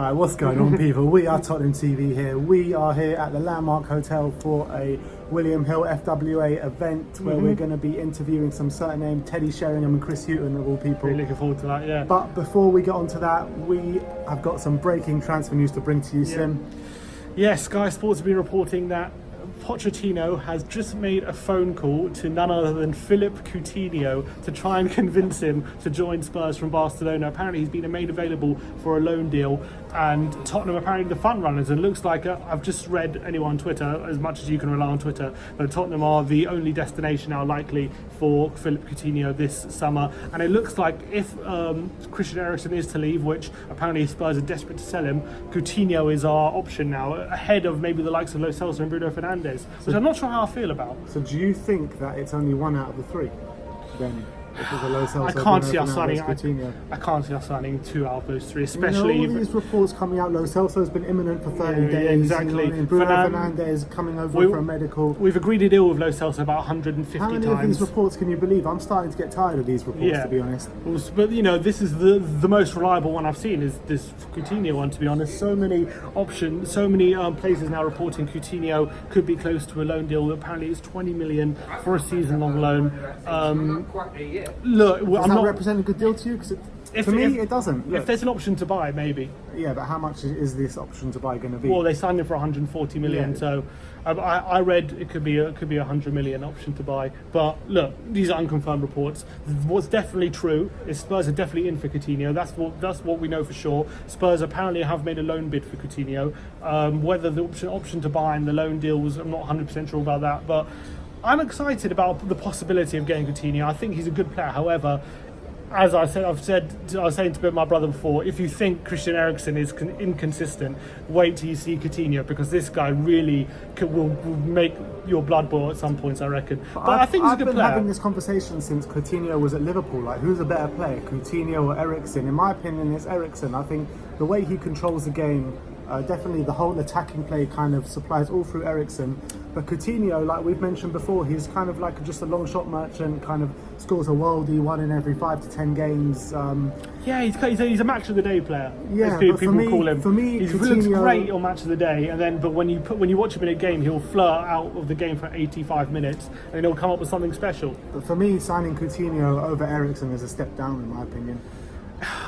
Right, what's going on, people? We are Tottenham TV here. We are here at the Landmark Hotel for a William Hill FWA event where we're going to be interviewing some certain name, Teddy Sheringham and Chris Hughton of all people. Really looking forward to that, yeah. But before we get on to that, we have got some breaking transfer news to bring to you, Sim. Yes, Sky Sports have been reporting that Pochettino has just made a phone call to none other than Philip Coutinho to try and convince him to join Spurs from Barcelona. Apparently he's been made available for a loan deal, and Tottenham apparently the front runners, and it looks like I've just read anyway on Twitter, as much as you can rely on Twitter, that Tottenham are the only destination now likely for Philip Coutinho this summer. And it looks like if Christian Eriksen is to leave, which apparently Spurs are desperate to sell him, Coutinho is our option now, ahead of maybe the likes of Lo Celso and Bruno Fernandes, which I'm not sure how I feel about. So do you think that it's only one out of the three then? I can't see us signing. I can't see us signing two out of those three, especially. all these reports coming out. Lo Celso's been imminent for 30 days. Yeah, exactly. You know, Bruno Fernandes coming over for a medical. We've agreed a deal with Lo Celso about 150 times. How many of these reports can you believe? I'm starting to get tired of these reports, to be honest. But you know, this is the most reliable one I've seen, is this Coutinho one. To be honest, so many options, so many places now reporting Coutinho could be close to a loan deal. Apparently, it's 20 million for a season-long loan. Look, does that represent a good deal to you? Because for me, it doesn't. If there's an option to buy, maybe. Yeah, but how much is this option to buy going to be? Well, they signed him for 140 million, so I read it could be a 100 million option to buy. But look, these are unconfirmed reports. What's definitely true is Spurs are definitely in for Coutinho. That's what we know for sure. Spurs apparently have made a loan bid for Coutinho. Whether the option to buy and the loan deals, I'm not 100% sure about that, but I'm excited about the possibility of getting Coutinho. I think he's a good player. However, as I was saying to my brother before, if you think Christian Eriksen is inconsistent, wait till you see Coutinho, because this guy really will make your blood boil at some points, I reckon. But I think he's a good player. I've been having this conversation since Coutinho was at Liverpool. Like, who's a better player, Coutinho or Eriksen? In my opinion, it's Eriksen. I think the way he controls the game, definitely the whole attacking play kind of supplies all through Eriksen. But Coutinho, like we've mentioned before, he's kind of like just a long shot merchant, kind of scores a worldie one in every 5 to 10 games. Yeah, he's a match of the day player. Yeah, as people call him. For me, he looks great on match of the day, but when you watch him in a game, he'll flirt out of the game for 85 minutes, and he'll come up with something special. But for me, signing Coutinho over Eriksen is a step down, in my opinion.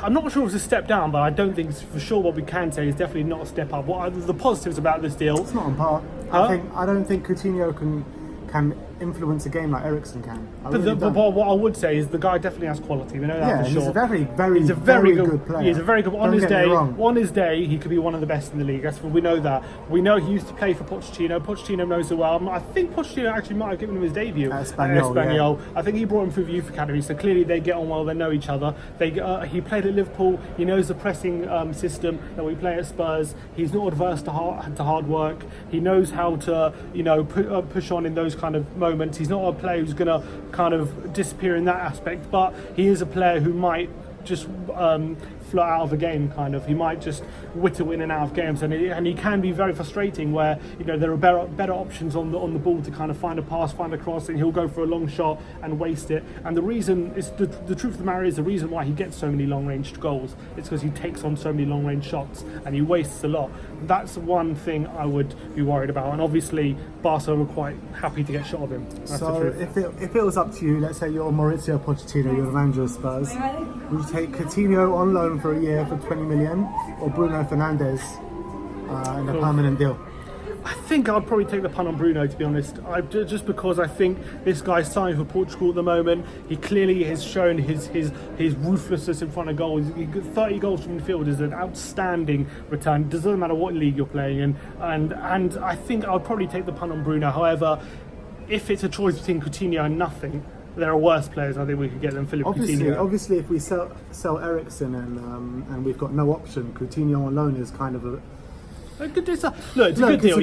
I'm not sure it's a step down, but I don't think for sure what we can say is definitely not a step up. What are the positives about this deal? It's not on par. I don't think Coutinho can influence a game like Eriksen can. But what I would say is the guy definitely has quality. We know that for sure. He's a very good player. He's a very good. On his day, he could be one of the best in the league. We know that. We know he used to play for Pochettino. Pochettino knows it well. I think Pochettino actually might have given him his debut at Espanyol. Yeah. I think he brought him through the youth academy, so clearly they get on well. They know each other. He played at Liverpool. He knows the pressing system that we play at Spurs. He's not adverse to hard work. He knows how to push on in those kind of moments. He's not a player who's going to kind of disappear in that aspect, but he is a player who might just fly out of a game, kind of. He might just whittle in and out of games, and he can be very frustrating where there are better options on the ball to kind of find a pass, find a cross, and he'll go for a long shot and waste it. And the reason is the truth of the matter is the reason why he gets so many long range goals is because he takes on so many long range shots and he wastes a lot. That's one thing I would be worried about, and obviously Barca were quite happy to get shot of him. That's so the truth. If it was up to you, let's say you're Mauricio Pochettino, you're the manager of Spurs, would you take Coutinho on loan for a year for 20 million or Bruno Fernandes in a permanent deal? I think I'd probably take the punt on Bruno, to be honest. Just because I think this guy's signing for Portugal at the moment. He clearly has shown his ruthlessness in front of goals. 30 goals from the field is an outstanding return. It doesn't matter what league you're playing in. And I think I'd probably take the punt on Bruno. However, if it's a choice between Coutinho and nothing, there are worse players I think we could get than Philip Coutinho. Obviously, if we sell Eriksen and we've got no option, Coutinho on loan is kind of a good deal. Look, it's a good deal.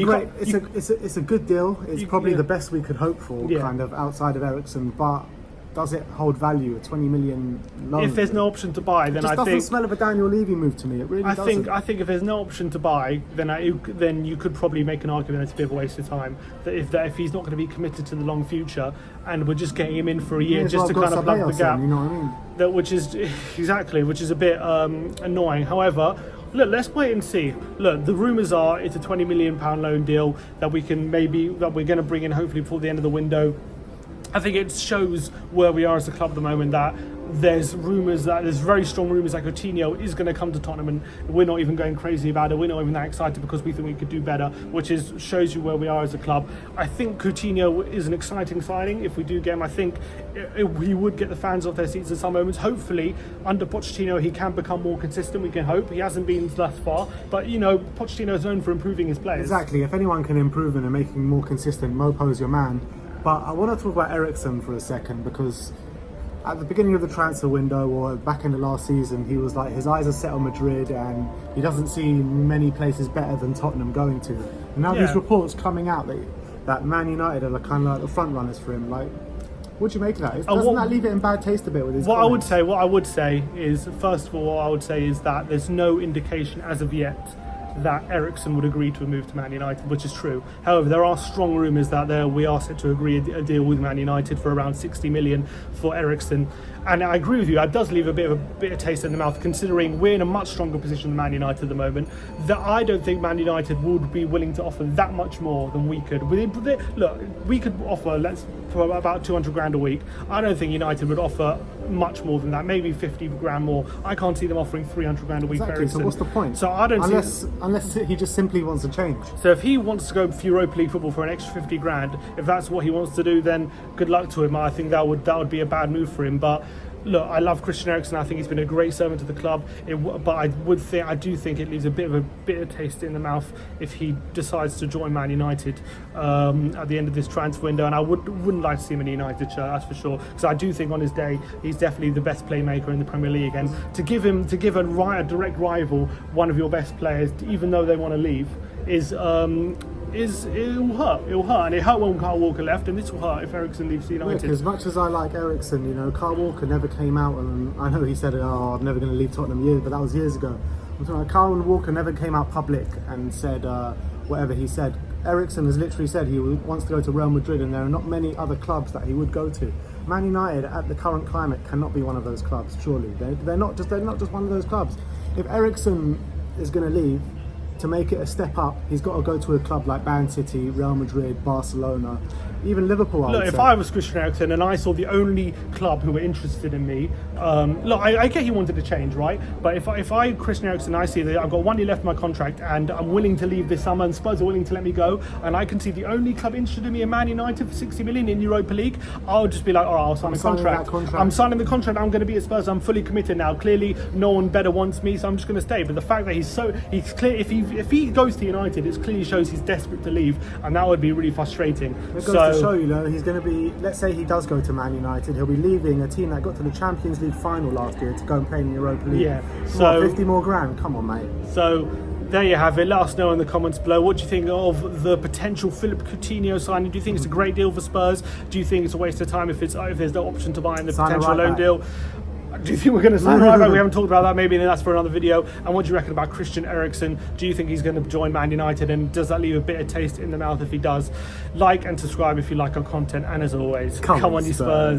It's a good deal. It's probably the best we could hope for, kind of outside of Eriksen. But does it hold value? A 20 million loan? If there's no option to buy, then I think it doesn't smell of a Daniel Levy move to me. It really doesn't. I think if there's no option to buy, then you could probably make an argument that it's a bit of a waste of time. That if he's not going to be committed to the long future, and we're just getting him in for a year just to kind of plug the gap, you know what I mean? Which is a bit annoying. However, Look, let's wait and see. Look, the rumours are it's a £20 million loan deal that we're going to bring in hopefully before the end of the window. I think it shows where we are as a club at the moment, that there's very strong rumours that Coutinho is going to come to Tottenham, and we're not even going crazy about it. We're not even that excited because we think we could do better, which shows you where we are as a club. I think Coutinho is an exciting signing. If we do get him, I think he would get the fans off their seats in some moments. Hopefully, under Pochettino, he can become more consistent. We can hope. He hasn't been thus far, but Pochettino is known for improving his players. Exactly. If anyone can improve them and make him more consistent, Mopo's your man. But I want to talk about Eriksen for a second, because at the beginning of the transfer window, or back in the last season, he was like, his eyes are set on Madrid and he doesn't see many places better than Tottenham going to. And now these reports coming out that Man United are kind of like the front runners for him. Like, what do you make of that? Doesn't that leave it in bad taste a bit with his comments? What I would say is, first of all, what I would say is that there's no indication as of yet that Eriksen would agree to a move to Man United, which is true. However, there are strong rumours that we are set to agree a deal with Man United for around 60 million for Eriksen. And I agree with you, that does leave a bit of taste in the mouth, considering we're in a much stronger position than Man United at the moment. That I don't think Man United would be willing to offer that much more than we could. Look, we could offer for about 200 grand a week. I don't think United would offer much more than that, maybe 50 grand more. I can't see them offering 300 grand a week for Eriksen. So what's the point? So I don't unless he just simply wants to change. So if he wants to go for Europa League football for an extra 50 grand, if that's what he wants to do, then good luck to him. I think that would be a bad move for him. But look, I love Christian Eriksen. I think he's been a great servant to the club. But I do think it leaves a bit of a bitter taste in the mouth if he decides to join Man United at the end of this transfer window. And I wouldn't like to see him in a United shirt, that's for sure. Because I do think on his day he's definitely the best playmaker in the Premier League. And to give a direct rival one of your best players, even though they want to leave, it'll hurt. It'll hurt, and it hurt when Kyle Walker left, and this will hurt if Eriksen leaves United. Look, as much as I like Eriksen, Kyle Walker never came out, and I know he said, "Oh, I'm never going to leave Tottenham," but that was years ago. I'm talking about Kyle Walker never came out public and said whatever he said. Eriksen has literally said he wants to go to Real Madrid, and there are not many other clubs that he would go to. Man United, at the current climate, cannot be one of those clubs. Surely they're not just one of those clubs. If Eriksen is going to leave, to make it a step up, he's got to go to a club like Man City, Real Madrid, Barcelona, even Liverpool. If I was Christian Eriksen and I saw the only club who were interested in me, I get he wanted to change, right? But if I Christian Eriksen, I see that I've got 1 year left in my contract and I'm willing to leave this summer, and Spurs are willing to let me go, and I can see the only club interested in me in Man United for 60 million in Europa League, I'll just be like, all right, I'll sign the contract. I'm signing the contract. I'm going to be at Spurs. I'm fully committed now. Clearly, no one better wants me, so I'm just going to stay. But the fact that he's clear, if he goes to United, it clearly shows he's desperate to leave, and that would be really frustrating. It goes to show, he's going to be, let's say he does go to Man United, he'll be leaving a team that got to the Champions League final last year to go and play in the Europa League. Yeah. So 50 more grand, come on, mate. So there you have it. Let us know in the comments below. What do you think of the potential Philippe Coutinho signing? Do you think it's a great deal for Spurs? Do you think it's a waste of time if there's no option to buy in the potential loan deal? Do you think we're going to sign right back? We haven't talked about that. Maybe that's for another video. And what do you reckon about Christian Eriksen? Do you think he's going to join Man United? And does that leave a bitter taste in the mouth if he does? Like and subscribe if you like our content. And as always, come on, you Spurs.